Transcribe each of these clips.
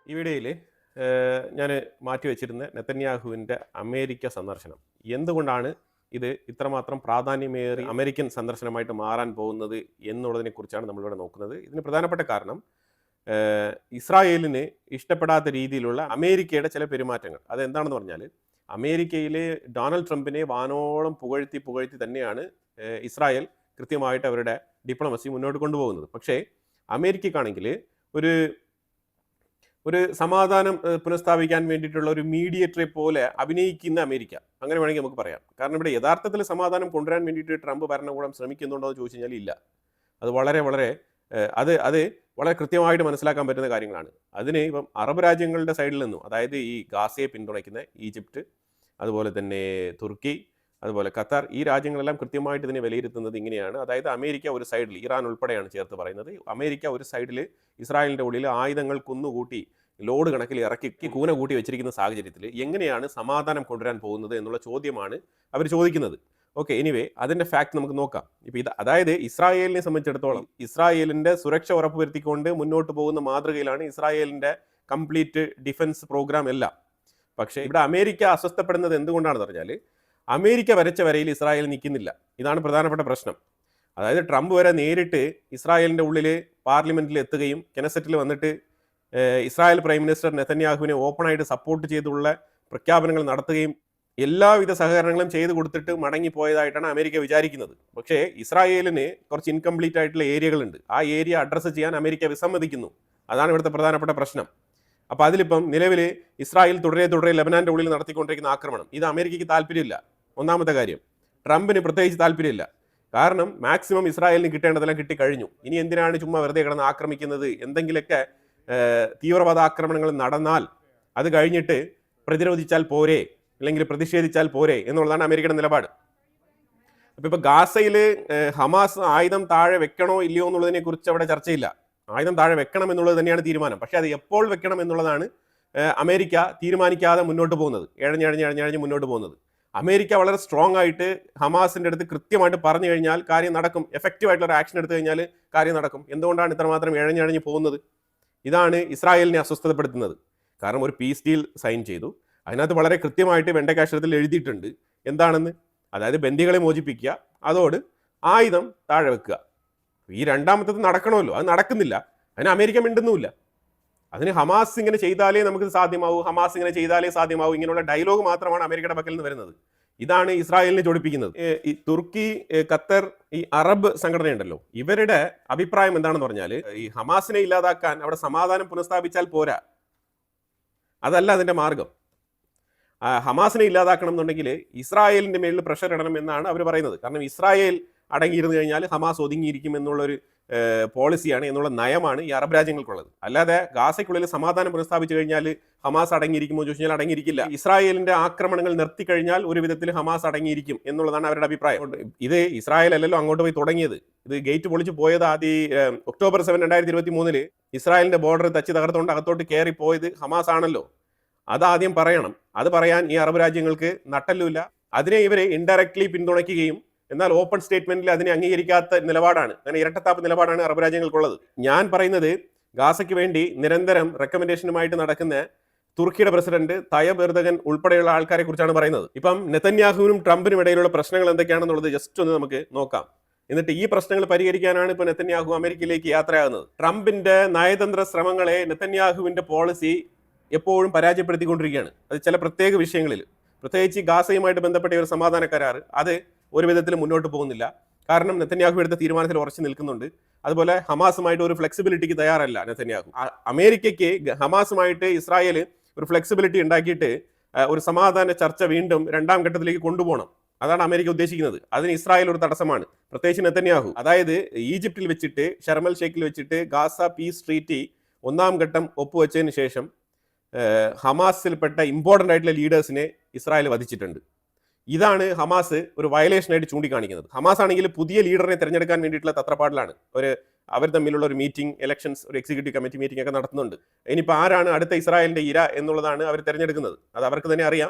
ഈ വീഡിയോയിൽ ഞാൻ മാറ്റിവെച്ചിരുന്ന നെതന്യാഹുവിൻ്റെ അമേരിക്ക സന്ദർശനം എന്തുകൊണ്ടാണ് ഇത് ഇത്രമാത്രം പ്രാധാന്യമേറി അമേരിക്കൻ സന്ദർശനമായിട്ട് മാറാൻ പോകുന്നത് എന്നുള്ളതിനെ കുറിച്ചാണ് നമ്മളിവിടെ നോക്കുന്നത്. ഇതിന് പ്രധാനപ്പെട്ട കാരണം ഇസ്രായേലിന് ഇഷ്ടപ്പെടാത്ത രീതിയിലുള്ള അമേരിക്കയുടെ ചില പെരുമാറ്റങ്ങൾ. അതെന്താണെന്ന് പറഞ്ഞാൽ അമേരിക്കയിലെ ഡൊണാൾഡ് ട്രംപിനെ വാനോളം പുകഴ്ത്തി തന്നെയാണ് ഇസ്രായേൽ കൃത്യമായിട്ട് അവരുടെ ഡിപ്ലോമസി മുന്നോട്ട് കൊണ്ടുപോകുന്നത്. പക്ഷേ അമേരിക്കക്കാണെങ്കിൽ ഒരു സമാധാനം പുനഃസ്ഥാപിക്കാൻ വേണ്ടിയിട്ടുള്ള ഒരു മീഡിയേറ്ററെ പോലെ അഭിനയിക്കുന്ന അമേരിക്ക, അങ്ങനെ വേണമെങ്കിൽ നമുക്ക് പറയാം. കാരണം ഇവിടെ യഥാർത്ഥത്തിൽ സമാധാനം കൊണ്ടുവരാൻ വേണ്ടിയിട്ട് ട്രംപ് ഭരണകൂടം ശ്രമിക്കുന്നുണ്ടോ എന്ന് ചോദിച്ചു കഴിഞ്ഞാൽ ഇല്ല. അത് വളരെ വളരെ കൃത്യമായിട്ട് മനസ്സിലാക്കാൻ പറ്റുന്ന കാര്യങ്ങളാണ്. അതിന് ഇപ്പം അറബ് രാജ്യങ്ങളുടെ സൈഡിൽ നിന്നും, അതായത് ഈ ഗാസയെ പിന്തുണയ്ക്കുന്ന ഈജിപ്റ്റ്, അതുപോലെ തന്നെ തുർക്കി, അതുപോലെ ഖത്തർ, ഈ രാജ്യങ്ങളെല്ലാം കൃത്യമായിട്ട് ഇതിനെ വിലയിരുത്തുന്നത് ഇങ്ങനെയാണ്. അതായത് അമേരിക്ക ഒരു സൈഡിൽ, ഇറാൻ ഉൾപ്പെടെയാണ് ചേർത്ത് പറയുന്നത്, അമേരിക്ക ഒരു സൈഡിൽ ഇസ്രായേലിൻ്റെ ഉള്ളിൽ ആയുധങ്ങൾ കുന്നുകൂട്ടി ലോഡ് കണക്കിൽ ഇറക്കി കൂന കൂട്ടി വെച്ചിരിക്കുന്ന സാഹചര്യത്തിൽ എങ്ങനെയാണ് സമാധാനം കൊണ്ടുവരാൻ പോകുന്നത് എന്നുള്ള ചോദ്യമാണ് അവർ ചോദിക്കുന്നത്. ഓക്കെ, എനിവേ അതിൻ്റെ ഫാക്ട് നമുക്ക് നോക്കാം. ഇപ്പോൾ അതായത് ഇസ്രായേലിനെ സംബന്ധിച്ചിടത്തോളം ഇസ്രായേലിൻ്റെ സുരക്ഷ ഉറപ്പുവരുത്തിക്കൊണ്ട് മുന്നോട്ട് പോകുന്ന മാതൃകയിലാണ് ഇസ്രായേലിൻ്റെ കംപ്ലീറ്റ് ഡിഫൻസ് പ്രോഗ്രാം എല്ലാം. പക്ഷേ ഇവിടെ അമേരിക്ക അസ്വസ്ഥപ്പെടുന്നത് എന്തുകൊണ്ടാണെന്ന് പറഞ്ഞാൽ അമേരിക്ക വരച്ച വരയിൽ ഇസ്രായേൽ നിൽക്കുന്നില്ല. ഇതാണ് പ്രധാനപ്പെട്ട പ്രശ്നം. അതായത് ട്രംപ് വരെ നേരിട്ട് ഇസ്രായേലിൻ്റെ ഉള്ളിൽ പാർലമെൻറ്റിൽ എത്തുകയും കെനസറ്റിൽ വന്നിട്ട് ഇസ്രായേൽ പ്രൈം മിനിസ്റ്റർ നെതന്യാഹുവിനെ ഓപ്പണായിട്ട് സപ്പോർട്ട് ചെയ്തുള്ള പ്രഖ്യാപനങ്ങൾ നടത്തുകയും എല്ലാവിധ സഹകരണങ്ങളും ചെയ്തു കൊടുത്തിട്ട് മടങ്ങിപ്പോയതായിട്ടാണ് അമേരിക്ക വിചാരിക്കുന്നത്. പക്ഷേ ഇസ്രായേലിന് കുറച്ച് ഇൻകംപ്ലീറ്റ് ആയിട്ടുള്ള ഏരിയകളുണ്ട്. ആ ഏരിയ അഡ്രസ്സ് ചെയ്യാൻ അമേരിക്ക വിസമ്മതിക്കുന്നു. അതാണ് ഇവിടുത്തെ പ്രധാനപ്പെട്ട പ്രശ്നം. അപ്പോൾ അതിലിപ്പം നിലവിൽ ഇസ്രായേൽ തുടരെ ലെബനാൻ്റെ ഉള്ളിൽ നടത്തിക്കൊണ്ടിരിക്കുന്ന ആക്രമണം, ഇത് അമേരിക്കയ്ക്ക് താല്പര്യമില്ല. ഒന്നാമത്തെ കാര്യം. ട്രംപിന് പ്രത്യേകിച്ച് താല്പര്യമില്ല. കാരണം മാക്സിമം ഇസ്രായേലിന് കിട്ടേണ്ടതെല്ലാം കിട്ടിക്കഴിഞ്ഞു. ഇനി എന്തിനാണ് ചുമ്മാ വെറുതെ കിടന്ന് ആക്രമിക്കുന്നത്? എന്തെങ്കിലുമൊക്കെ തീവ്രവാദ ആക്രമണങ്ങൾ നടന്നാൽ അത് കഴിഞ്ഞിട്ട് പ്രതിരോധിച്ചാൽ പോരെ, അല്ലെങ്കിൽ പ്രതിഷേധിച്ചാൽ പോരെ എന്നുള്ളതാണ് അമേരിക്കയുടെ നിലപാട്. അപ്പോൾ ഇപ്പോൾ ഗാസയിൽ ഹമാസ് ആയുധം താഴെ വെക്കണോ ഇല്ലയോ എന്നുള്ളതിനെ കുറിച്ച് അവിടെ ചർച്ചയില്ല. ആയുധം താഴെ വെക്കണം എന്നുള്ളത് തന്നെയാണ് തീരുമാനം. പക്ഷേ അത് എപ്പോൾ വെക്കണം എന്നുള്ളതാണ് അമേരിക്ക തീരുമാനിക്കാതെ മുന്നോട്ട് പോകുന്നത്, എഴഞ്ഞ് മുന്നോട്ട് പോകുന്നത്. അമേരിക്ക വളരെ സ്ട്രോങ് ആയിട്ട് ഹമാസിൻ്റെ അടുത്ത് കൃത്യമായിട്ട് പറഞ്ഞു കഴിഞ്ഞാൽ കാര്യം നടക്കും. എഫക്റ്റീവായിട്ടുള്ള ഒരു ആക്ഷൻ എടുത്തു കഴിഞ്ഞാൽ കാര്യം നടക്കും. എന്തുകൊണ്ടാണ് ഇത്രമാത്രം എഴഞ്ഞ് പോകുന്നത്? ഇതാണ് ഇസ്രായേലിനെ അസ്വസ്ഥതപ്പെടുത്തുന്നത്. കാരണം ഒരു പീസ് ഡീൽ സൈൻ ചെയ്തു, അതിനകത്ത് വളരെ കൃത്യമായിട്ട് വെണ്ടക്കാക്ഷരത്തിൽ എഴുതിയിട്ടുണ്ട് എന്താണെന്ന്. അതായത് ബന്ദികളെ മോചിപ്പിക്കുക, അതോട് ആയുധം താഴെ വെക്കുക. ഈ രണ്ടാമത്തത് നടക്കണമല്ലോ, അത് നടക്കുന്നില്ല. അതിന് അമേരിക്ക മിണ്ടുന്നുമില്ല. അതിന് ഹമാസ് ഇങ്ങനെ ചെയ്താലേ നമുക്ക് സാധ്യമാവൂ, ഹമാസ് ഇങ്ങനെ ചെയ്താലേ സാധ്യമാവൂ, ഇങ്ങനെയുള്ള ഡയലോഗ് മാത്രമാണ് അമേരിക്കയുടെ പക്കൽ നിന്ന് വരുന്നത്. ഇതാണ് ഇസ്രായേലിനെ ചൊടിപ്പിക്കുന്നത്. ഈ തുർക്കി, ഖത്തർ, ഈ അറബ് സംഘടനയുണ്ടല്ലോ, ഇവരുടെ അഭിപ്രായം എന്താണെന്ന് പറഞ്ഞാൽ ഈ ഹമാസിനെ ഇല്ലാതാക്കാൻ അവിടെ സമാധാനം പുനഃസ്ഥാപിച്ചാൽ പോരാ, അതല്ല അതിൻ്റെ മാർഗം. ഹമാസിനെ ഇല്ലാതാക്കണം എന്നുണ്ടെങ്കിൽ ഇസ്രായേലിൻ്റെ മേളിൽ പ്രഷർ ഇടണം എന്നാണ് അവർ പറയുന്നത്. കാരണം ഇസ്രായേൽ അടങ്ങിയിരുന്നു കഴിഞ്ഞാൽ ഹമാസ് ഒതുങ്ങിയിരിക്കും എന്നുള്ളൊരു പോളിസിയാണ്, എന്നുള്ള നയമാണ് ഈ അറബ് രാജ്യങ്ങൾക്കുള്ളത്. അല്ലാതെ ഗാസയ്ക്കുള്ളിൽ സമാധാനം പുനഃസ്ഥാപിച്ചു കഴിഞ്ഞാൽ ഹമാസ് അടങ്ങിയിരിക്കുമോ ചോദിച്ചു കഴിഞ്ഞാൽ അടങ്ങിയിരിക്കില്ല. ഇസ്രായേലിന്റെ ആക്രമണങ്ങൾ നിർത്തിക്കഴിഞ്ഞാൽ ഒരു വിധത്തിൽ ഹമാസ് അടങ്ങിയിരിക്കും എന്നുള്ളതാണ് അവരുടെ അഭിപ്രായം. ഇത് ഇസ്രായേൽ അല്ലല്ലോ അങ്ങോട്ട് പോയി തുടങ്ങിയത്. ഇത് ഗേറ്റ് പൊളിച്ച് പോയത് ആദ്യം ഒക്ടോബർ 7, 2023 ഇസ്രായേലിന്റെ ബോർഡർ തച്ച് തകർത്തുകൊണ്ട് അകത്തോട്ട് കയറി പോയത് ഹമാസ് ആണല്ലോ. അതാദ്യം പറയണം. അത് പറയാൻ ഈ അറബ് രാജ്യങ്ങൾക്ക് നട്ടല്ലുമില്ല. അതിനെ ഇവരെ ഇൻഡയറക്ട്ലി പിന്തുണയ്ക്കുകയും എന്നാൽ ഓപ്പൺ സ്റ്റേറ്റ്മെന്റിൽ അതിനെ അംഗീകരിക്കാത്ത നിലപാടാണ്, അങ്ങനെ ഇരട്ടത്താപ്പ് നിലപാടാണ് അറബ് രാജ്യങ്ങൾക്കുള്ളത്. ഞാൻ പറയുന്നത് ഗാസയ്ക്ക് വേണ്ടി നിരന്തരം റെക്കമെൻഡേഷനുമായിട്ട് നടക്കുന്ന തുർക്കിയുടെ പ്രസിഡന്റ് തയ്യബ് എർദോഗൻ ഉൾപ്പെടെയുള്ള ആൾക്കാരെ കുറിച്ചാണ് പറയുന്നത്. ഇപ്പം നെതന്യാഹുവിനും ട്രംപിനും ഇടയിലുള്ള പ്രശ്നങ്ങൾ എന്തൊക്കെയാണെന്നുള്ളത് ജസ്റ്റ് ഒന്ന് നമുക്ക് നോക്കാം. എന്നിട്ട് ഈ പ്രശ്നങ്ങൾ പരിഹരിക്കാനാണ് ഇപ്പോൾ നെതന്യാഹു അമേരിക്കയിലേക്ക് യാത്രയാകുന്നത്. ട്രംപിന്റെ നയതന്ത്ര ശ്രമങ്ങളെ നെതന്യാഹുവിന്റെ പോളിസി എപ്പോഴും പരാജയപ്പെടുത്തിക്കൊണ്ടിരിക്കുകയാണ്. അത് ചില പ്രത്യേക വിഷയങ്ങളിൽ, പ്രത്യേകിച്ച് ഗാസയുമായിട്ട് ബന്ധപ്പെട്ട ഒരു സമാധാന കരാർ, അത് ഒരു വിധത്തിൽ മുന്നോട്ട് പോകുന്നില്ല. കാരണം നെതന്യാഹു എടുത്ത തീരുമാനത്തിൽ ഉറച്ചു നിൽക്കുന്നുണ്ട്. അതുപോലെ ഹമാസുമായിട്ട് ഒരു ഫ്ലെക്സിബിലിറ്റിക്ക് തയ്യാറല്ല നെതന്യാഹു. അമേരിക്കയ്ക്ക് ഹമാസുമായിട്ട് ഇസ്രായേൽ ഒരു ഫ്ലെക്സിബിലിറ്റി ഉണ്ടാക്കിയിട്ട് ഒരു സമാധാന ചർച്ച വീണ്ടും രണ്ടാം ഘട്ടത്തിലേക്ക് കൊണ്ടുപോകണം. അതാണ് അമേരിക്ക ഉദ്ദേശിക്കുന്നത്. അതിന് ഇസ്രായേൽ ഒരു തടസ്സമാണ്, പ്രത്യേകിച്ച് നെതന്യാഹു. അതായത് ഈജിപ്തിൽ വെച്ചിട്ട്, ഷർമൽ ഷേഖിൽ വെച്ചിട്ട് ഗാസ പീസ് ട്രീറ്റി 1ാം ഘട്ടം ഒപ്പുവെച്ചതിന് ശേഷം ഹമാസിൽപ്പെട്ട ഇമ്പോർട്ടൻ്റ് ആയിട്ടുള്ള ലീഡേഴ്സിനെ ഇസ്രായേൽ വധിച്ചിട്ടുണ്ട്. ഇതാണ് ഹമാസ് ഒരു വയലേഷനായിട്ട് ചൂണ്ടിക്കാണിക്കുന്നത്. ഹമാസ് ആണെങ്കിൽ പുതിയ ലീഡറിനെ തിരഞ്ഞെടുക്കാൻ വേണ്ടിയിട്ടുള്ള തത്രപ്പാടിലാണ്. അവർ തമ്മിലുള്ള ഒരു മീറ്റിംഗ്, ഇലക്ഷൻസ്, ഒരു എക്സിക്യൂട്ടീവ് കമ്മിറ്റി മീറ്റിംഗ് ഒക്കെ നടത്തുന്നുണ്ട്. ഇനിയിപ്പോൾ ആരാണ് അടുത്ത ഇസ്രായേലിന്റെ ഇര എന്നുള്ളതാണ് അവർ തിരഞ്ഞെടുക്കുന്നത്. അത് അവർക്ക് തന്നെ അറിയാം.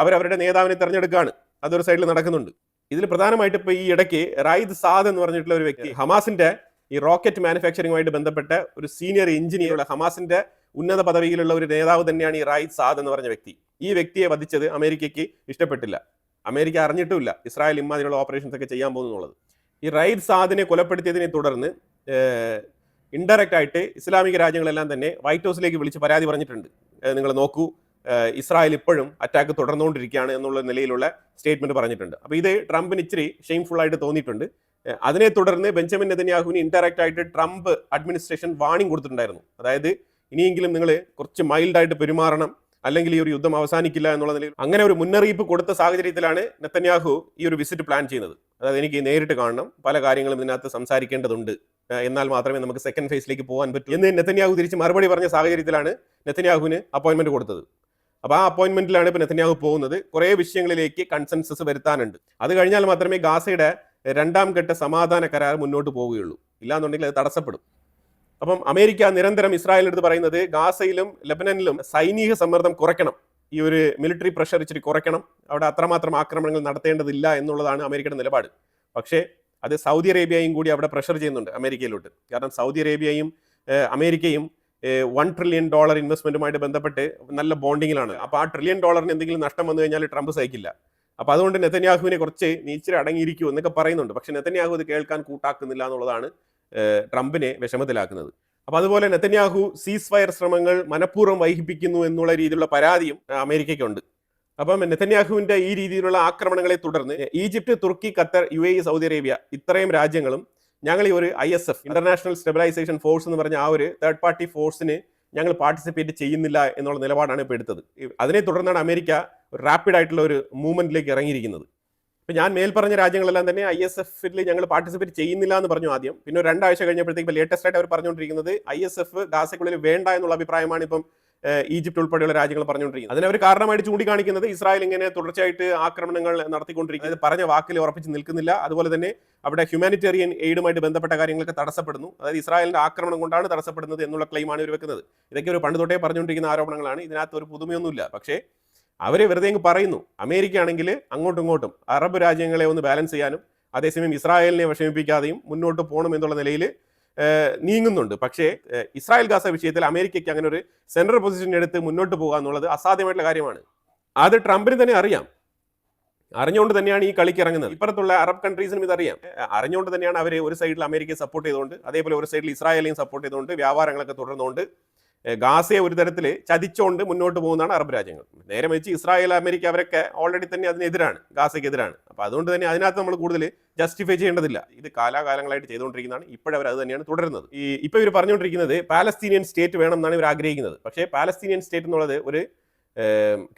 അവരവരുടെ നേതാവിനെ തിരഞ്ഞെടുക്കുകയാണ്. അതൊരു സൈഡിൽ നടക്കുന്നുണ്ട്. ഇതിൽ പ്രധാനമായിട്ട് ഇപ്പോൾ ഈ ഇടയ്ക്ക് റായിദ് സാദ് എന്ന് പറഞ്ഞിട്ടുള്ള ഒരു വ്യക്തി, ഹമാസിന്റെ ഈ റോക്കറ്റ് മാനുഫാക്ചറിങ്ങുമായിട്ട് ബന്ധപ്പെട്ട ഒരു സീനിയർ എഞ്ചിനീയർ, ഹമാസിന്റെ ഉന്നത പദവിയിലുള്ള ഒരു നേതാവ് തന്നെയാണ് ഈ റായിദ് സാദ് എന്ന് പറഞ്ഞ വ്യക്തി. ഈ വ്യക്തിയെ വധിച്ചത് അമേരിക്കയ്ക്ക് ഇഷ്ടപ്പെട്ടില്ല. അമേരിക്ക അറിഞ്ഞിട്ടുമില്ല ഇസ്രായേൽ ഇമാതിരിയുള്ള ഓപ്പറേഷൻസ് ഒക്കെ ചെയ്യാൻ പോകുന്നുള്ളത്. ഈ റായിദ് സാദിനെ കൊലപ്പെടുത്തിയതിനെ തുടർന്ന് ഇൻഡയറക്റ്റ് ആയിട്ട് ഇസ്ലാമിക രാജ്യങ്ങളെല്ലാം തന്നെ വൈറ്റ് ഹൗസിലേക്ക് വിളിച്ച് പരാതി പറഞ്ഞിട്ടുണ്ട്. നിങ്ങൾ നോക്കൂ, ഇസ്രായേൽ ഇപ്പോഴും അറ്റാക്ക് തുടർന്നുകൊണ്ടിരിക്കുകയാണ് എന്നുള്ള നിലയിലുള്ള സ്റ്റേറ്റ്മെന്റ് പറഞ്ഞിട്ടുണ്ട്. അപ്പോൾ ഇത് ട്രംപിന് ഇച്ചിരി ഷെയിംഫുൾ ആയിട്ട് തോന്നിയിട്ടുണ്ട്. അതിനെ തുടർന്ന് ബെഞ്ചമിൻ നെതന്യാഹുവിന് ഇൻഡയറക്റ്റ് ആയിട്ട് ട്രംപ് അഡ്മിനിസ്ട്രേഷൻ വാണിംഗ് കൊടുത്തിട്ടുണ്ടായിരുന്നു. അതായത് ഇനിയെങ്കിലും നിങ്ങൾ കുറച്ച് മൈൽഡായിട്ട് പെരുമാറണം, അല്ലെങ്കിൽ ഈ ഒരു യുദ്ധം അവസാനിക്കില്ല എന്നുള്ള നിലയിൽ അങ്ങനെ ഒരു മുന്നറിയിപ്പ് കൊടുത്ത സാഹചര്യത്തിലാണ് നെതന്യാഹു ഈ ഒരു വിസിറ്റ് പ്ലാൻ ചെയ്യുന്നത്. അതായത് എനിക്ക് നേരിട്ട് കാണണം, പല കാര്യങ്ങളും ഇതിനകത്ത് സംസാരിക്കേണ്ടതുണ്ട്, എന്നാൽ മാത്രമേ നമുക്ക് സെക്കൻഡ് ഫേസിലേക്ക് പോകാൻ പറ്റൂ എന്ന് നെതന്യാഹു തിരിച്ച് മറുപടി പറഞ്ഞ സാഹചര്യത്തിലാണ് നെതന്യാഹുവിന് അപ്പോയിന്റ്മെന്റ് കൊടുത്തത്. അപ്പോൾ ആ അപ്പോയിന്റ്മെന്റിലാണ് ഇപ്പോൾ നെതന്യാഹു പോകുന്നത്. കുറേ വിഷയങ്ങളിലേക്ക് കൺസെൻസസ് വരുത്താനുണ്ട്. അത് കഴിഞ്ഞാൽ മാത്രമേ ഗാസയുടെ 2ാം ഘട്ട സമാധാന കരാർ മുന്നോട്ട് പോവുകയുള്ളൂ. ഇല്ലാന്നുണ്ടെങ്കിൽ അത് തടസ്സപ്പെടും. അപ്പം അമേരിക്ക നിരന്തരം ഇസ്രായേലിനടുത്ത് പറയുന്നത് ഗാസയിലും ലെബനനിലും സൈനിക സമ്മർദ്ദം കുറയ്ക്കണം, ഈ ഒരു മിലിറ്ററി പ്രഷർ ഇച്ചിരി കുറയ്ക്കണം, അവിടെ അത്രമാത്രം ആക്രമണങ്ങൾ നടത്തേണ്ടതില്ല എന്നുള്ളതാണ് അമേരിക്കയുടെ നിലപാട്. പക്ഷേ അത് സൗദി അറേബ്യയും കൂടി അവിടെ പ്രഷർ ചെയ്യുന്നുണ്ട് അമേരിക്കയിലോട്ട്. കാരണം സൗദി അറേബ്യയും അമേരിക്കയും $1 ട്രില്യൺ ഇൻവെസ്റ്റ്മെന്റുമായിട്ട് ബന്ധപ്പെട്ട് നല്ല ബോണ്ടിങ്ങിലാണ്. അപ്പോൾ ആ $1 ട്രില്യൺ എന്തെങ്കിലും നഷ്ടം വന്നു കഴിഞ്ഞാൽ ട്രംപ് സഹിക്കില്ല. അപ്പോൾ അതുകൊണ്ട് നെതന്യാഹുവിനെ കുറച്ച് നീച്ചിരി അടങ്ങിയിരിക്കൂ എന്നൊക്കെ പറയുന്നുണ്ട്. പക്ഷെ നെതന്യാഹു അത് കേൾക്കാൻ കൂട്ടാക്കുന്നില്ല എന്നുള്ളതാണ് ട്രംപിനെ വിഷമത്തിലാക്കുന്നത്. അപ്പോൾ അതുപോലെ നെതന്യാഹു സീസ് ഫയർ ശ്രമങ്ങൾ മനഃപൂർവ്വം വൈകിപ്പിക്കുന്നു എന്നുള്ള രീതിയിലുള്ള പരാതിയും അമേരിക്കയ്ക്കുണ്ട്. അപ്പം നെതന്യാഹുവിന്റെ ഈ രീതിയിലുള്ള ആക്രമണങ്ങളെ തുടർന്ന് ഈജിപ്ത്, തുർക്കി, ഖത്തർ, UAE, സൗദി അറേബ്യ ഇത്രയും രാജ്യങ്ങളും ഞങ്ങൾ ഈ ഒരു ISF ഇന്റർനാഷണൽ സ്റ്റെബിലൈസേഷൻ ഫോഴ്സ് എന്ന് പറഞ്ഞ ആ ഒരു തേർഡ് പാർട്ടി ഫോഴ്സിന് ഞങ്ങൾ പാർട്ടിസിപ്പേറ്റ് ചെയ്യുന്നില്ല എന്നുള്ള നിലപാടാണ് ഇപ്പോൾ എടുത്തത്. അതിനെ തുടർന്നാണ് അമേരിക്ക റാപ്പിഡ് ആയിട്ടുള്ള ഒരു മൂവ്മെന്റിലേക്ക് ഇറങ്ങിയിരിക്കുന്നത്. ഇപ്പം ഞാൻ മേൽപ്പറഞ്ഞ രാജ്യങ്ങളെല്ലാം തന്നെ ISF-ൽ ഞങ്ങൾ പാർട്ടിസിപ്പേറ്റ് ചെയ്യുന്നില്ല എന്ന് പറഞ്ഞു ആദ്യം. പിന്നെ 2 ആഴ്ച കഴിഞ്ഞപ്പോഴത്തേക്ക് ഇപ്പോൾ ലേറ്റസ്റ്റ് ആയിട്ട് അവർ പറഞ്ഞുകൊണ്ടിരിക്കുന്നത് ISF ഗാസയ്ക്കുള്ളിൽ വേണ്ട എന്നുള്ള അഭിപ്രായമാണ് ഇപ്പം ഈജിപ്ത് ഉൾപ്പെടെയുള്ള രാജ്യങ്ങൾ പറഞ്ഞുകൊണ്ടിരിക്കുന്നത്. അതിനവർ കാരണമായിട്ട് ചൂണ്ടിക്കാണിക്കുന്നത് ഇസ്രായേൽ ഇങ്ങനെ തുടർച്ചയായിട്ട് ആക്രമണങ്ങൾ നടത്തിക്കൊണ്ടിരിക്കുന്നത് പറഞ്ഞ വാക്കിൽ ഉറപ്പിച്ച് നിൽക്കുന്നില്ല. അതുപോലെ തന്നെ അവിടെ ഹ്യൂമാനിറ്റേറിയൻ എയ്ഡുമായിട്ട് ബന്ധപ്പെട്ട കാര്യങ്ങളൊക്കെ തടസ്സപ്പെടുന്നു. അതായത് ഇസ്രായേലിന്റെ ആക്രമണം കൊണ്ടാണ് തടസ്സപ്പെടുന്നത് എന്നുള്ള ക്ലെയിമാണ് ഇവർ വെക്കുന്നത്. ഇതൊക്കെ ഒരു പണ്ട് തൊട്ടേ പറഞ്ഞുകൊണ്ടിരിക്കുന്ന ആരോപണങ്ങളാണ്. ഇതിനകത്ത് ഒരു പുതുമയൊന്നുമില്ല. പക്ഷേ അവരെ വെറുതെ അങ്ങ് പറയുന്നു. അമേരിക്ക ആണെങ്കിൽ അങ്ങോട്ടും ഇങ്ങോട്ടും അറബ് രാജ്യങ്ങളെ ഒന്ന് ബാലൻസ് ചെയ്യാനും അതേസമയം ഇസ്രായേലിനെ വിഷമിപ്പിക്കാതെയും മുന്നോട്ട് പോകണം എന്നുള്ള നിലയിൽ നീങ്ങുന്നുണ്ട്. പക്ഷേ ഇസ്രായേൽ ഗാസ വിഷയത്തിൽ അമേരിക്കയ്ക്ക് അങ്ങനെ ഒരു സെൻട്രൽ പൊസിഷൻ എടുത്ത് മുന്നോട്ട് പോകുക എന്നുള്ളത് അസാധ്യമായിട്ടുള്ള കാര്യമാണ്. അത് ട്രംപിന് തന്നെ അറിയാം. അറിഞ്ഞുകൊണ്ട് തന്നെയാണ് ഈ കളിക്ക് ഇറങ്ങുന്നത്. ഇപ്പുറത്തുള്ള അറബ് കൺട്രീസിനും ഇതറിയാം. അറിഞ്ഞുകൊണ്ട് തന്നെയാണ് അവർ ഒരു സൈഡിൽ അമേരിക്കയെ സപ്പോർട്ട് ചെയ്തുകൊണ്ട് അതേപോലെ ഒരു സൈഡിൽ ഇസ്രായേലിനെയും സപ്പോർട്ട് ചെയ്തുകൊണ്ട് വ്യാപാരങ്ങളൊക്കെ തുടർന്നുകൊണ്ട് ഗാസയെ ഒരു തരത്തിൽ ചതിച്ചുകൊണ്ട് മുന്നോട്ട് പോകുന്നതാണ് അറബ് രാജ്യങ്ങൾ. നേരെ വെച്ച് ഇസ്രായേൽ, അമേരിക്ക അവരൊക്കെ ഓൾറെഡി തന്നെ അതിനെതിരാണ്, ഗാസയ്ക്കെതിരാണ്. അപ്പോൾ അതുകൊണ്ട് തന്നെ അതിനകത്ത് നമ്മൾ കൂടുതൽ ജസ്റ്റിഫൈ ചെയ്യേണ്ടതില്ല. ഇത് കാലാകാലങ്ങളായിട്ട് ചെയ്തുകൊണ്ടിരിക്കുന്നതാണ്. ഇപ്പോഴവർ അത് തന്നെയാണ് തുടരുന്നത്. ഇപ്പോൾ ഇവർ പറഞ്ഞുകൊണ്ടിരിക്കുന്നത് പാലസ്തീനിയൻ സ്റ്റേറ്റ് വേണം എന്നാണ് ഇവർ ആഗ്രഹിക്കുന്നത്. പക്ഷേ പാലസ്തീനിയൻ സ്റ്റേറ്റ് എന്നുള്ളത് ഒരു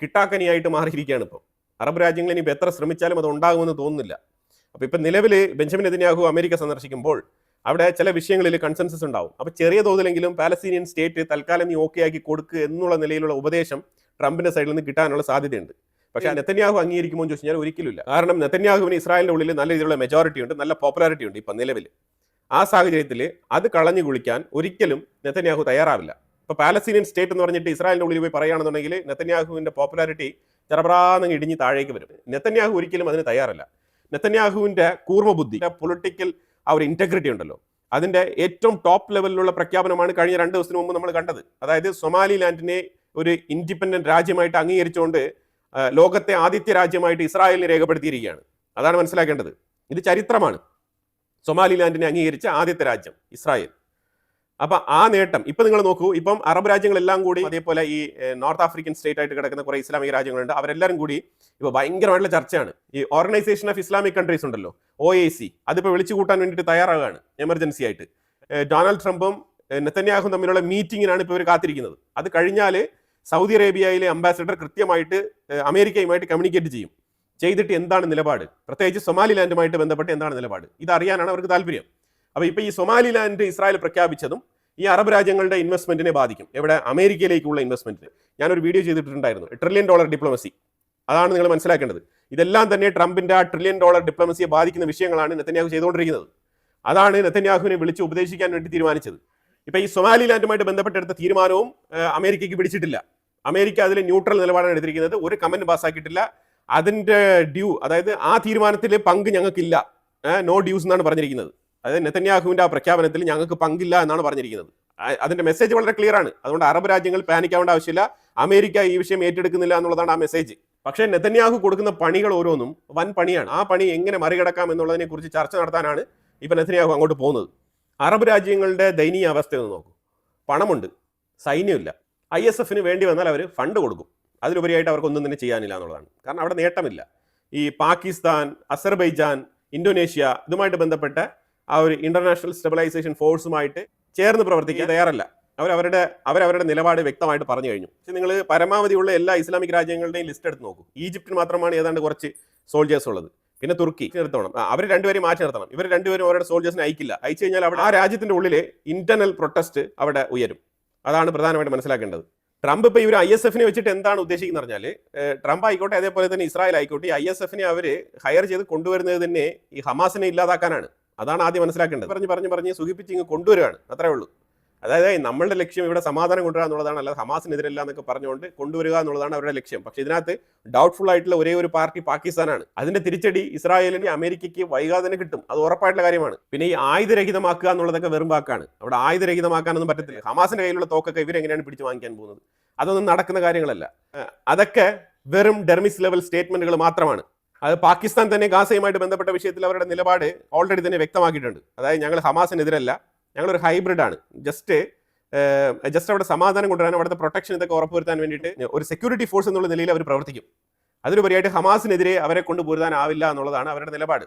കിട്ടാക്കനിയായിട്ട് മാറിയിരിക്കുകയാണ്. ഇപ്പോൾ അറബ് രാജ്യങ്ങൾ ഇനിയിപ്പോൾ എത്ര ശ്രമിച്ചാലും അത് ഉണ്ടാകുമെന്ന് തോന്നുന്നില്ല. അപ്പോൾ ഇപ്പം നിലവിൽ ബെഞ്ചമിൻ നെതന്യാഹു അമേരിക്ക സന്ദർശിക്കുമ്പോൾ അവിടെ ചില വിഷയങ്ങളിൽ കൺസെൻസസ് ഉണ്ടാവും. അപ്പോൾ ചെറിയ തോതിലെങ്കിലും പാലസ്തീനിയൻ സ്റ്റേറ്റ് തൽക്കാലം നീ ഓക്കെ ആക്കി കൊടുക്കുക എന്നുള്ള നിലയിലുള്ള ഉപദേശം ട്രംപിന്റെ സൈഡിൽ നിന്ന് കിട്ടാനുള്ള സാധ്യതയുണ്ട്. പക്ഷേ നെതന്യാഹു അംഗീകരിക്കുമോ എന്ന് ചോദിച്ചാൽ ഒരിക്കലുമില്ല. കാരണം നെതന്യാഹുവിന് ഇസ്രായേലിന്റെ ഉള്ളിൽ നല്ല രീതിയിലുള്ള മെജോറിറ്റി ഉണ്ട്, നല്ല പോപ്പുലാരിറ്റി ഉണ്ട് ഇപ്പം നിലവിൽ. ആ സാഹചര്യത്തിൽ അത് കളഞ്ഞു കുളിക്കാൻ ഒരിക്കലും നെതന്യാഹു തയ്യാറാവില്ല. ഇപ്പോൾ പാലസ്തീനിയൻ സ്റ്റേറ്റ് എന്ന് പറഞ്ഞിട്ട് ഇസ്രായേലിന്റെ ഉള്ളിൽ പോയി പറയുകയാണെന്നുണ്ടെങ്കിൽ നെതന്യാഹുവിന്റെ പോപ്പുലാരിറ്റി ചെറുപ്രാന്നങ്ങ് ഇടിഞ്ഞ് താഴേക്ക് വരും. നെതന്യാഹു ഒരിക്കലും അതിന് തയ്യാറല്ല. നെതന്യാഹുവിന്റെ കൂർമ്മബുദ്ധി, പൊളിറ്റിക്കൽ ആ ഒരു ഇന്റഗ്രിറ്റി ഉണ്ടല്ലോ, അതിന്റെ ഏറ്റവും ടോപ്പ് ലെവലിലുള്ള പ്രഖ്യാപനമാണ് കഴിഞ്ഞ 2 ദിവസത്തിന് മുമ്പ് നമ്മൾ കണ്ടത്. അതായത് സൊമാലിലാൻഡിനെ ഒരു ഇൻഡിപെൻഡന്റ് രാജ്യമായിട്ട് അംഗീകരിച്ചുകൊണ്ട് ലോകത്തെ ആദ്യത്തെ രാജ്യമായിട്ട് ഇസ്രായേലിനെ രേഖപ്പെടുത്തിയിരിക്കുകയാണ്. അതാണ് മനസ്സിലാക്കേണ്ടത്. ഇത് ചരിത്രമാണ്. സൊമാലിലാൻഡിനെ അംഗീകരിച്ച ആദ്യത്തെ രാജ്യം ഇസ്രായേൽ. അപ്പൊ ആ നേട്ടം ഇപ്പൊ നിങ്ങൾ നോക്കൂ. ഇപ്പം അറബ് രാജ്യങ്ങളെല്ലാം കൂടി, അതേപോലെ ഈ നോർത്ത് ആഫ്രിക്കൻ സ്റ്റേറ്റ് ആയിട്ട് കിടക്കുന്ന കുറെ ഇസ്ലാമിക രാജ്യങ്ങളുണ്ട്, അവരെല്ലാവരും കൂടി ഇപ്പൊ ഭയങ്കരമായിട്ടുള്ള ചർച്ചയാണ്. ഈ ഓർഗനൈസേഷൻ ഓഫ് ഇസ്ലാമിക് കൺട്രീസ് ഉണ്ടല്ലോ, OIC, അതിപ്പോൾ വിളിച്ചു കൂട്ടാൻ വേണ്ടിയിട്ട് തയ്യാറാവുകയാണ് എമർജൻസി ആയിട്ട്. ഡൊണാൾഡ് ട്രംപും നെതന്യാഹുവും തമ്മിലുള്ള മീറ്റിങ്ങിനാണ് ഇപ്പോൾ ഇവർ കാത്തിരിക്കുന്നത്. അത് കഴിഞ്ഞാൽ സൗദി അറേബ്യയിലെ അംബാസിഡർ കൃത്യമായിട്ട് അമേരിക്കയുമായിട്ട് കമ്മ്യൂണിക്കേറ്റ് ചെയ്തിട്ട് എന്താണ് നിലപാട്, പ്രത്യേകിച്ച് സൊമാലിലാൻഡുമായിട്ട് ബന്ധപ്പെട്ട് എന്താണ് നിലപാട്, ഇതറിയാനാണ് അവർക്ക് താല്പര്യം. അപ്പോൾ ഇപ്പോൾ ഈ സൊമാലിലാൻഡ് ഇസ്രായേൽ പ്രഖ്യാപിച്ചതും ഈ അറബ് രാജ്യങ്ങളുടെ ഇൻവെസ്റ്റ്മെന്റിനെ ബാധിക്കും. എവിടെ? അമേരിക്കയിലേക്കുള്ള ഇൻവെസ്റ്റ്മെന്റിന്. ഞാനൊരു വീഡിയോ ചെയ്തിട്ടുണ്ടായിരുന്നു, $1 ട്രില്യൺ ഡിപ്ലോമസി. അതാണ് നിങ്ങൾ മനസ്സിലാക്കേണ്ടത്. ഇതെല്ലാം തന്നെ ട്രംപിന്റെ $1 ട്രില്യൺ ഡിപ്ലോമസിയെ ബാധിക്കുന്ന വിഷയങ്ങളാണ് നെതന്യാഹു ചെയ്തുകൊണ്ടിരിക്കുന്നത്. അതാണ് നെതന്യാഹുവിനെ വിളിച്ച് ഉപദേശിക്കാൻ വേണ്ടി തീരുമാനിച്ചത്. ഇപ്പൊ ഈ സൊമാലിലാൻഡുമായിട്ട് ബന്ധപ്പെട്ടെടുത്ത തീരുമാനവും അമേരിക്കയ്ക്ക് പിടിച്ചിട്ടില്ല. അമേരിക്ക അതിൽ ന്യൂട്രൽ നിലപാടാണ് എടുത്തിരിക്കുന്നത്. ഒരു കമന്റ് പാസ്സാക്കിയിട്ടില്ല. അതിന്റെ ഡ്യൂ, അതായത് ആ തീരുമാനത്തിൽ പങ്ക് ഞങ്ങൾക്കില്ല, നോ ഡ്യൂസ് എന്നാണ് പറഞ്ഞിരിക്കുന്നത്. അതായത് നെതന്യാഹുവിന്റെ ആ പ്രഖ്യാപനത്തിൽ ഞങ്ങൾക്ക് പങ്കില്ല എന്നാണ് പറഞ്ഞിരിക്കുന്നത്. അതിന്റെ മെസ്സേജ് വളരെ ക്ലിയർ ആണ്. അതുകൊണ്ട് അറബ് രാജ്യങ്ങൾ പാനിക്കാവേണ്ട ആവശ്യമില്ല, അമേരിക്ക ഈ വിഷയം ഏറ്റെടുക്കുന്നില്ല എന്നുള്ളതാണ് ആ മെസ്സേജ്. പക്ഷേ നെതന്യാഹു കൊടുക്കുന്ന പണികൾ ഓരോന്നും വൻ പണിയാണ്. ആ പണി എങ്ങനെ മറികടക്കാം എന്നുള്ളതിനെ കുറിച്ച് ചർച്ച നടത്താനാണ് ഇപ്പം നെതന്യാഹു അങ്ങോട്ട് പോകുന്നത്. അറബ് രാജ്യങ്ങളുടെ ദയനീയ അവസ്ഥയൊന്ന് നോക്കൂ. പണമുണ്ട്, സൈന്യമില്ല. ISF വേണ്ടി വന്നാൽ അവർ ഫണ്ട് കൊടുക്കും. അതിലുപരിയായിട്ട് അവർക്കൊന്നും തന്നെ ചെയ്യാനില്ല എന്നുള്ളതാണ്. കാരണം അവിടെ നേട്ടമില്ല. ഈ പാകിസ്ഥാൻ, അസർബൈജാൻ, ഇന്തോനേഷ്യ ഇതുമായിട്ട് ബന്ധപ്പെട്ട ആ ഒരു ഇന്റർനാഷണൽ സ്റ്റെബിലൈസേഷൻ ഫോഴ്സുമായിട്ട് ചേർന്ന് പ്രവർത്തിക്കാൻ തയ്യാറല്ല. അവരവരുടെ നിലപാട് വ്യക്തമായിട്ട് പറഞ്ഞു കഴിഞ്ഞു. പക്ഷേ നിങ്ങൾ പരമാവധിയുള്ള എല്ലാ ഇസ്ലാമിക് രാജ്യങ്ങളുടെയും ലിസ്റ്റ് എടുത്ത് നോക്കൂ. ഈജിപ്തിന് മാത്രമാണ് ഏതാണ്ട് കുറച്ച് സോൾജേഴ്സ് ഉള്ളത്. പിന്നെ തുർക്കി നിർത്തണം, അവർ രണ്ടുപേരും മാറ്റി നിർത്തണം. ഇവർ രണ്ടുപേരും അവരുടെ സോൾജേഴ്സിനെ അയക്കില്ല. അയച്ചു കഴിഞ്ഞാൽ അവിടെ ആ രാജ്യത്തിന്റെ ഉള്ളിൽ ഇന്റർണൽ പ്രൊട്ടസ്റ്റ് അവിടെ ഉയരും. അതാണ് പ്രധാനമായിട്ട് മനസ്സിലാക്കേണ്ടത്. ട്രംപ് ഇപ്പോൾ ഇവർ ISF വെച്ചിട്ട് എന്താണ് ഉദ്ദേശിക്കുന്നത് പറഞ്ഞാൽ, ട്രംപ് ആയിക്കോട്ടെ അതേപോലെ തന്നെ ഇസ്രായേൽ ആയിക്കോട്ടെ, ഈ ISF അവർ ഹയർ ചെയ്ത് കൊണ്ടുവരുന്നത് തന്നെ ഈ ഹമാസിനെ ഇല്ലാതാക്കാനാണ്. അതാണ് ആദ്യം മനസ്സിലാക്കേണ്ടത്. പറഞ്ഞ് സുഖിപ്പിച്ച് ഇങ്ങ് കൊണ്ടുവരികയാണ്, അത്രേ ഉള്ളൂ. അതായത് നമ്മളുടെ ലക്ഷ്യം ഇവിടെ സമാധാനം കൊണ്ടുവരിക എന്നുള്ളതാണ്, അല്ലാതെ ഹമാസിനെതിരല്ല എന്നൊക്കെ പറഞ്ഞുകൊണ്ട് കൊണ്ടുവരിക എന്നുള്ളതാണ് അവരുടെ ലക്ഷ്യം. പക്ഷേ ഇതിനകത്ത് ഡൗട്ട്ഫുൾ ആയിട്ടുള്ള ഒരേ ഒരു പാർട്ടി പാകിസ്ഥാനാണ്. അതിന്റെ തിരിച്ചടി ഇസ്രായേലിന് അമേരിക്കയ്ക്ക് വൈകാതെ തന്നെ കിട്ടും, അത് ഉറപ്പായിട്ടുള്ള കാര്യമാണ്. പിന്നെ ഈ ആയുധരഹിതമാക്കുക എന്നുള്ളതൊക്കെ വെറും വാക്കാണ്. അവിടെ ആയുധരഹിതമാക്കാനൊന്നും പറ്റത്തില്ല. ഹമാസിന്റെ കയ്യിലുള്ള തോക്കൊക്കെ ഇവരെങ്ങനെയാണ് പിടിച്ചു വാങ്ങിക്കാൻ പോകുന്നത്? അതൊന്നും നടക്കുന്ന കാര്യങ്ങളല്ല. അതൊക്കെ വെറും ഡെർമിസ് ലെവൽ സ്റ്റേറ്റ്മെന്റുകൾ മാത്രമാണ്. അത് പാകിസ്ഥാൻ തന്നെ ഗാസയുമായിട്ട് ബന്ധപ്പെട്ട വിഷയത്തിൽ അവരുടെ നിലപാട് ഓൾറെഡി തന്നെ വ്യക്തമാക്കിയിട്ടുണ്ട്. അതായത് ഞങ്ങൾ ഹമാസിനെതിരല്ല, ഞങ്ങളൊരു ഹൈബ്രിഡ് ആണ്. ജസ്റ്റ് അവിടെ സമാധാനം കൊണ്ടുവരാൻ, അവിടുത്തെ പ്രൊട്ടക്ഷൻ ഇതൊക്കെ ഉറപ്പുവരുത്താൻ വേണ്ടിയിട്ട് ഒരു സെക്യൂരിറ്റി ഫോഴ്സ് എന്നുള്ള നിലയിൽ അവർ പ്രവർത്തിക്കും. അതിലുപരിയായിട്ട് ഹമാസിനെതിരെ അവരെ കൊണ്ട് പൊരുതാനാവില്ല എന്നുള്ളതാണ് അവരുടെ നിലപാട്.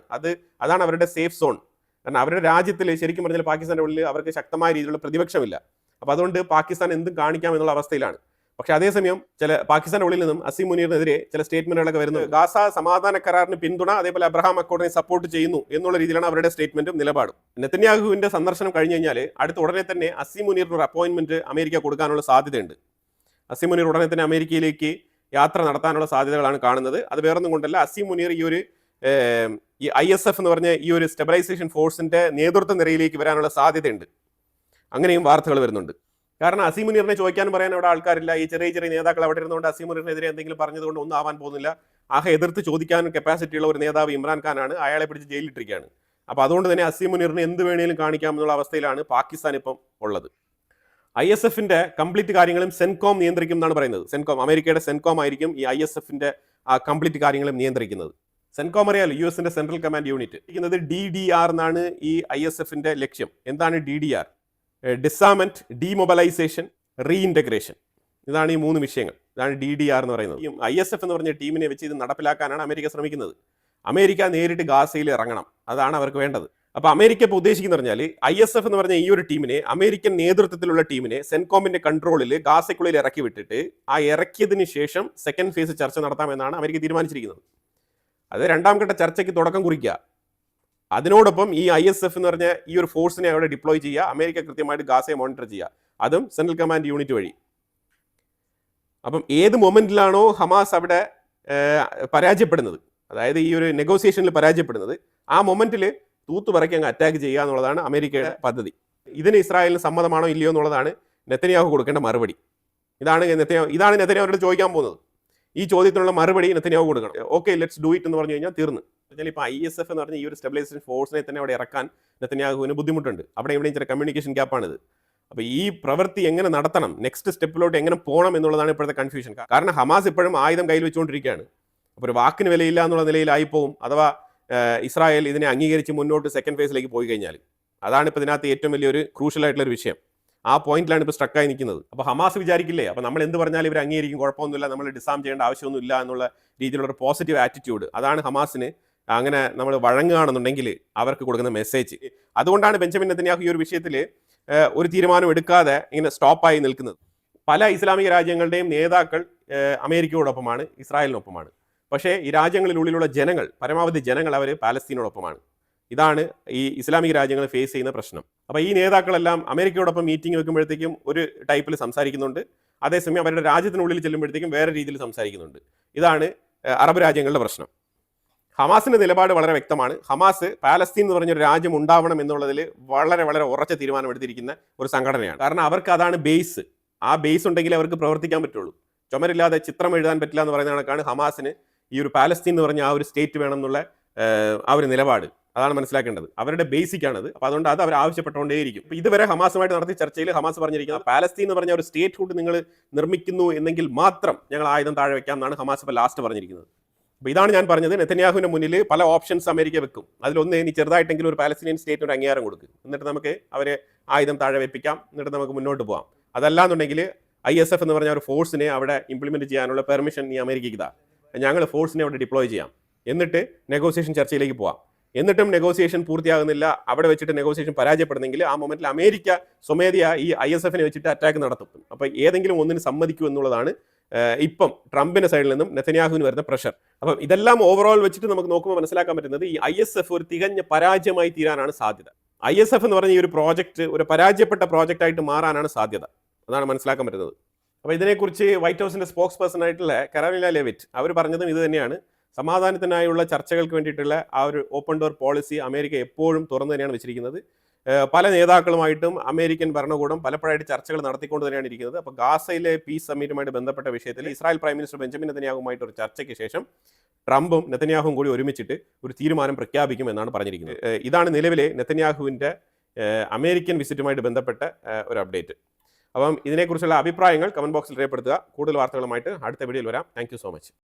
അതാണ് അവരുടെ സേഫ് സോൺ. കാരണം അവരുടെ രാജ്യത്തിൽ ശരിക്കും പറഞ്ഞാൽ പാകിസ്ഥാന്റെ ഉള്ളിൽ അവർക്ക് ശക്തമായ രീതിയിലുള്ള പ്രതിപക്ഷമില്ല. അപ്പോൾ അതുകൊണ്ട് പാകിസ്ഥാൻ എന്തും കാണിക്കാം എന്നുള്ള അവസ്ഥയിലാണ്. പക്ഷേ അതേസമയം പാകിസ്ഥാന്റെ ഉള്ളിൽ നിന്നും അസീം മുനീറിനെതിരെ ചില സ്റ്റേറ്റ്മെന്റുകളൊക്കെ വരുന്നു. ഗാസ സമാധാന കരാറിന് പിന്തുണ, അതേപോലെ അബ്രഹാം അക്കോർഡിനെ സപ്പോർട്ട് ചെയ്യുന്നു എന്നുള്ള രീതിയിലാണ് അവരുടെ സ്റ്റേറ്റ്മെന്റും നിലപാടും. നെതന്യാഹുവിന്റെ സന്ദർശനം കഴിഞ്ഞ് കഴിഞ്ഞാൽ അടുത്ത ഉടനെ തന്നെ അസീം മുനീറിന് ഒരു അപ്പോയിന്റ്മെന്റ് അമേരിക്ക കൊടുക്കാനുള്ള സാധ്യതയുണ്ട്. അസീം മുനീർ ഉടനെ തന്നെ അമേരിക്കയിലേക്ക് യാത്ര നടത്താനുള്ള സാധ്യതകളാണ് കാണുന്നത്. അത് വേറൊന്നും കൊണ്ടല്ല, അസീം മുനീർ ഈ ISF എന്ന് പറഞ്ഞ ഈ ഒരു സ്റ്റെബിലൈസേഷൻ ഫോഴ്സിന്റെ നേതൃത്വ നിരയിലേക്ക് വരാനുള്ള സാധ്യതയുണ്ട്. അങ്ങനെയും വാർത്തകൾ വരുന്നുണ്ട്. കാരണം അസീം മുനീറിനെ ചോദിക്കാനും പറയാൻ അവിടെ ആൾക്കാരില്ല. ഈ ചെറിയ നേതാക്കൾ അവിടെ ഇരുന്നുകൊണ്ട് അസീം മുനീറിനെതിരെ എന്തെങ്കിലും പറഞ്ഞതുകൊണ്ട് ഒന്നും ആവാൻ പോകുന്നില്ല. എതിർത്ത് ചോദിക്കാനും കപ്പാസിറ്റി ഉള്ള ഒരു നേതാവ് ഇമ്രാൻഖാനാണ്. അയാളെ പിടിച്ച് ജയിലിട്ടിരിക്കുകയാണ്. അപ്പോൾ അതുകൊണ്ട് തന്നെ അസീം മുനീറിനെ എന്ത് വേണേലും കാണിക്കാം എന്നുള്ള അവസ്ഥയിലാണ് പാകിസ്ഥാൻ ഇപ്പം ഉള്ളത്. ISF കംപ്ലീറ്റ് കാര്യങ്ങളും സെൻകോം നിയന്ത്രിക്കും എന്നാണ് പറയുന്നത്. അമേരിക്കയുടെ സെൻകോം ആയിരിക്കും ഈ ISF കംപ്ലീറ്റ് കാര്യങ്ങളും നിയന്ത്രിക്കുന്നത്. സെൻകോം അറിയാലോ, US സെൻട്രൽ കമാൻഡ് യൂണിറ്റ്. ഇരിക്കുന്നത് DDR എന്നാണ് ഈ ISF ലക്ഷ്യം. എന്താണ് DDR? ഡിസാമെന്റ്, ഡീമൊബലൈസേഷൻ, റീഇൻറ്റഗ്രേഷൻ. ഇതാണ് ഈ 3 വിഷയങ്ങൾ. ഇതാണ് DDR എന്ന് പറയുന്നത്. ISF എന്ന് പറഞ്ഞ ടീമിനെ വെച്ച് ഇത് നടപ്പിലാക്കാനാണ് അമേരിക്ക ശ്രമിക്കുന്നത്. അമേരിക്ക നേരിട്ട് ഗാസയിൽ ഇറങ്ങണം, അതാണ് അവർക്ക് വേണ്ടത്. അപ്പോൾ അമേരിക്ക ഇപ്പോൾ ഉദ്ദേശിക്കുന്നത് പറഞ്ഞാൽ ISF എന്ന് പറഞ്ഞ ഈ ഒരു ടീമിനെ, അമേരിക്കൻ നേതൃത്വത്തിലുള്ള ടീമിനെ സെൻകോമിന്റെ കൺട്രോളിൽ ഗാസയ്ക്കുള്ളിൽ ഇറക്കി വിട്ടിട്ട് ആ ഇറക്കിയതിന് ശേഷം സെക്കൻഡ് ഫേസ് ചർച്ച നടത്താമെന്നാണ് അമേരിക്ക തീരുമാനിച്ചിരിക്കുന്നത്. അത് രണ്ടാം ഘട്ട ചർച്ചയ്ക്ക് തുടക്കം കുറിക്കുക. അതിനോടൊപ്പം ഈ ISF എന്ന് പറഞ്ഞ ഈ ഒരു ഫോഴ്സിനെ അവിടെ ഡിപ്ലോയ് ചെയ്യുക, അമേരിക്ക കൃത്യമായിട്ട് ഗാസയെ മോണിറ്റർ ചെയ്യുക, അതും സെൻട്രൽ കമാൻഡ് യൂണിറ്റ് വഴി. അപ്പം ഏത് മൊമെന്റിലാണോ ഹമാസ് അവിടെ പരാജയപ്പെടുന്നത്, അതായത് ഈ ഒരു നെഗോസിയേഷനിൽ പരാജയപ്പെടുന്നത്, ആ മൊമെന്റിൽ തൂത്തുപറക്കി അങ്ങ് അറ്റാക്ക് ചെയ്യുക എന്നുള്ളതാണ് അമേരിക്കയുടെ പദ്ധതി. ഇതിന് ഇസ്രായേലിന് സമ്മതമാണോ ഇല്ലയോ എന്നുള്ളതാണ് നെതന്യാഹു കൊടുക്കേണ്ട മറുപടി. ഇതാണ് നെതന്യാഹുവിനോട് ചോദിക്കാൻ പോകുന്നത്. ഈ ചോദ്യത്തിനുള്ള മറുപടി നെതന്യാഹു കൊടുക്കണം. ഓക്കെ, ലെറ്റ്സ് ഡു ഇറ്റ് എന്ന് പറഞ്ഞു കഴിഞ്ഞാൽ തീർന്ന്. ഇപ്പോൾ ISF എന്ന് പറഞ്ഞ ഈ ഒരു സ്റ്റെബിലൈസേഷൻ ഫോഴ്സിനെ തന്നെ അവിടെ ഇറക്കാൻ നെതന്യാഹുവിന് ബുദ്ധിമുട്ടുണ്ട്. ഇവിടെയും ചില കമ്മ്യൂണിക്കേഷൻ ഗ്യാപ്പാണിത്. അപ്പോൾ ഈ പ്രവൃത്തി എങ്ങനെ നടത്തണം, നെക്സ്റ്റ് സ്റ്റെപ്പിലോട്ട് എങ്ങനെ പോകണം എന്നുള്ളതാണ് ഇപ്പോഴത്തെ കൺഫ്യൂഷൻ. കാരണം ഹമാസ് ഇപ്പോഴും ആയുധം കയ്യിൽ വെച്ചുകൊണ്ടിരിക്കുകയാണ്. അപ്പോൾ ഒരു വാക്കിന് വിലയില്ല എന്നുള്ള നിലയിലായിപ്പോവും. അഥവാ ഇസ്രായേൽ ഇതിനെ അംഗീകരിച്ച് മുന്നോട്ട് സെക്കൻഡ് ഫേസിലേക്ക് പോയി കഴിഞ്ഞാൽ. അതാണ് ഇപ്പോൾ ഇതിനകത്ത് ഏറ്റവും വലിയൊരു ക്രൂഷ്യലായിട്ടുള്ള ഒരു വിഷയം. ആ പോയിന്റിലാണ് ഇപ്പോൾ സ്ട്രക്കായി നിൽക്കുന്നത്. അപ്പോൾ ഹമാസ് വിചാരിക്കില്ലേ, അപ്പോൾ നമ്മൾ എന്ത് പറഞ്ഞാലും ഇവർ അംഗീകരിക്കും, കുഴപ്പമൊന്നുമില്ല, നമ്മൾ ഡിസാം ചെയ്യേണ്ട ആവശ്യമൊന്നുമില്ല എന്നുള്ള രീതിയിലുള്ള ഒരു പോസിറ്റീവ് ആറ്റിറ്റ്യൂഡ്. അതാണ് ഹമാസിന് അങ്ങനെ നമ്മൾ വഴങ്ങുകയാണെന്നുണ്ടെങ്കിൽ അവർക്ക് കൊടുക്കുന്ന മെസ്സേജ്. അതുകൊണ്ടാണ് ബെഞ്ചമിൻ നെതന്യാഹു ഈ ഒരു വിഷയത്തിൽ ഒരു തീരുമാനം എടുക്കാതെ ഇങ്ങനെ സ്റ്റോപ്പായി നിൽക്കുന്നത്. പല ഇസ്ലാമിക രാജ്യങ്ങളുടെയും നേതാക്കൾ അമേരിക്കയോടൊപ്പമാണ്, ഇസ്രായേലിനൊപ്പമാണ്. പക്ഷേ ഈ രാജ്യങ്ങളിലുള്ളിലുള്ള പരമാവധി ജനങ്ങൾ അവർ പാലസ്തീനോടൊപ്പമാണ്. ഇതാണ് ഈ ഇസ്ലാമിക രാജ്യങ്ങൾ ഫേസ് ചെയ്യുന്ന പ്രശ്നം. അപ്പോൾ ഈ നേതാക്കളെല്ലാം അമേരിക്കയോടൊപ്പം മീറ്റിംഗ് വെക്കുമ്പോഴത്തേക്കും ഒരു ടൈപ്പിൽ സംസാരിക്കുന്നുണ്ട്, അതേസമയം അവരുടെ രാജ്യത്തിനുള്ളിൽ ചെല്ലുമ്പോഴത്തേക്കും വേറെ രീതിയിൽ സംസാരിക്കുന്നുണ്ട്. ഇതാണ് അറബ് രാജ്യങ്ങളുടെ പ്രശ്നം. ഹമാസിന്റെ നിലപാട് വളരെ വ്യക്തമാണ്. ഹമാസ് പാലസ്തീൻ എന്ന് പറഞ്ഞൊരു രാജ്യം ഉണ്ടാവണം എന്നുള്ളതിൽ വളരെ വളരെ ഉറച്ച തീരുമാനമെടുത്തിരിക്കുന്ന ഒരു സംഘടനയാണ്. കാരണം അവർക്ക് അതാണ് ബേസ്. ആ ബേസ് ഉണ്ടെങ്കിൽ അവർക്ക് പ്രവർത്തിക്കാൻ പറ്റുള്ളൂ. ചുമരില്ലാതെ ചിത്രം എഴുതാൻ പറ്റില്ല എന്ന് പറയുന്ന കണക്കാണ് ഹമാസിന് ഈ ഒരു പാലസ്തീൻ എന്ന് പറഞ്ഞ ആ ഒരു സ്റ്റേറ്റ് വേണം എന്നുള്ള ആ ഒരു നിലപാട്. അതാണ് മനസ്സിലാക്കേണ്ടത്. അവരുടെ ബേസിക് ആണത്. അപ്പോൾ അതുകൊണ്ട് അത് അവർ ആവശ്യപ്പെട്ടുകൊണ്ടേയിരിക്കും. ഇപ്പോൾ ഇതുവരെ ഹമാസുമായിട്ട് നടത്തിയ ചർച്ചയിൽ ഹമാസ് പറഞ്ഞിരിക്കുന്നത് പാലസ്തീൻ എന്ന് പറഞ്ഞ ഒരു സ്റ്റേറ്റ് ഹുഡ് നിങ്ങൾ നിർമ്മിക്കുന്നു എന്നെങ്കിൽ മാത്രം ഞങ്ങൾ ആയുധം താഴെ വെക്കാം എന്നാണ് ഹമാസ് ഇപ്പോൾ ലാസ്റ്റ് പറഞ്ഞിരിക്കുന്നത്. അപ്പോൾ ഇതാണ് ഞാൻ പറഞ്ഞത്, നെതന്യാഹുവിൻ്റെ മുന്നിൽ പല ഓപ്ഷൻസ് അമേരിക്ക വെക്കും. അതിലൊന്ന് ഇനി ചെറുതായിട്ടെങ്കിലും ഒരു പാലസ്തീനിയൻ സ്റ്റേറ്റിന് ഒരു അംഗീകാരം കൊടുക്കും, എന്നിട്ട് നമുക്ക് അവരെ ആയുധം താഴെ വെപ്പിക്കാം, എന്നിട്ട് നമുക്ക് മുന്നോട്ട് പോകാം. അതല്ലാന്നുണ്ടെങ്കിൽ ISF എന്ന് പറഞ്ഞ ഒരു ഫോഴ്സിനെ അവിടെ ഇംപ്ലിമെൻറ്റ് ചെയ്യാനുള്ള പെർമിഷൻ ഈ അമേരിക്കയ്ക്ക് ഇതാ, ഞങ്ങൾ ഫോഴ്സിനെ അവിടെ ഡിപ്ലോയ് ചെയ്യാം, എന്നിട്ട് നെഗോസിയേഷൻ ചർച്ചയിലേക്ക് പോകാം. എന്നിട്ടും നെഗോസിയേഷൻ പൂർത്തിയാകുന്നില്ല, അവിടെ വെച്ചിട്ട് നെഗോസിയേഷൻ പരാജയപ്പെടുന്നെങ്കിൽ ആ മൊമെന്റിൽ അമേരിക്ക സ്വമേധയാ ഈ ISF-നെ വെച്ചിട്ട് അറ്റാക്ക് നടത്തും. അപ്പോൾ ഏതെങ്കിലും ഒന്നിന് സമ്മതിക്കൂ എന്നുള്ളതാണ് ഇപ്പം ട്രംപിന്റെ സൈഡിൽ നിന്നും നെതന്യാഹുവിന് വരുന്ന പ്രഷർ. അപ്പം ഇതെല്ലാം ഓവറോൾ വെച്ചിട്ട് നമുക്ക് നോക്കുമ്പോൾ മനസ്സിലാക്കാൻ പറ്റുന്നത് ഈ ISF ഒരു തികഞ്ഞ പരാജയമായി തീരാനാണ് സാധ്യത. ISF എന്ന് പറഞ്ഞ ഈ ഒരു പ്രോജക്റ്റ് ഒരു പരാജയപ്പെട്ട പ്രോജക്റ്റ് ആയിട്ട് മാറാനാണ് സാധ്യത. അതാണ് മനസ്സിലാക്കാൻ പറ്റുന്നത്. അപ്പോൾ ഇതിനെക്കുറിച്ച് വൈറ്റ് ഹൗസിന്റെ സ്പോക്സ് പേഴ്സൺ ആയിട്ടുള്ള കരോലിന ലെവിറ്റ് അവർ പറഞ്ഞതും ഇത് തന്നെയാണ്. സമാധാനത്തിനായുള്ള ചർച്ചകൾക്ക് വേണ്ടിയിട്ടുള്ള ആ ഒരു ഓപ്പൺ ഡോർ പോളിസി അമേരിക്ക എപ്പോഴും തുറന്നു തന്നെയാണ് വെച്ചിരിക്കുന്നത്. പല നേതാക്കളുമായിട്ടും അമേരിക്കൻ ഭരണകൂടം പലപ്പോഴായിട്ട് ചർച്ചകൾ നടത്തിക്കൊണ്ട് തന്നെയാണ് ഇരിക്കുന്നത്. അപ്പോൾ ഗാസയിലെ പീസ് സമ്മിറ്റുമായിട്ട് ബന്ധപ്പെട്ട വിഷയത്തിൽ ഇസ്രായേൽ പ്രൈം മിനിസ്റ്റർ ബെഞ്ചമിൻ നെതന്യാഹുമായിട്ട് ഒരു ചർച്ചയ്ക്ക് ശേഷം ട്രംപും നെതന്യാഹുവും കൂടി ഒരുമിച്ചിട്ട് ഒരു തീരുമാനം പ്രഖ്യാപിക്കും എന്നാണ് പറഞ്ഞിരിക്കുന്നത്. ഇതാണ് നിലവിലെ നെതന്യാഹുവിൻ്റെ അമേരിക്കൻ വിസിറ്റുമായിട്ട് ബന്ധപ്പെട്ട ഒരു അപ്ഡേറ്റ്. അപ്പം ഇതിനെക്കുറിച്ചുള്ള അഭിപ്രായങ്ങൾ കമന്റ് ബോക്സിൽ രേഖപ്പെടുത്തുക. കൂടുതൽ വാർത്തകളുമായിട്ട് അടുത്ത വീഡിയോയിൽ വരാം. Thank you so much.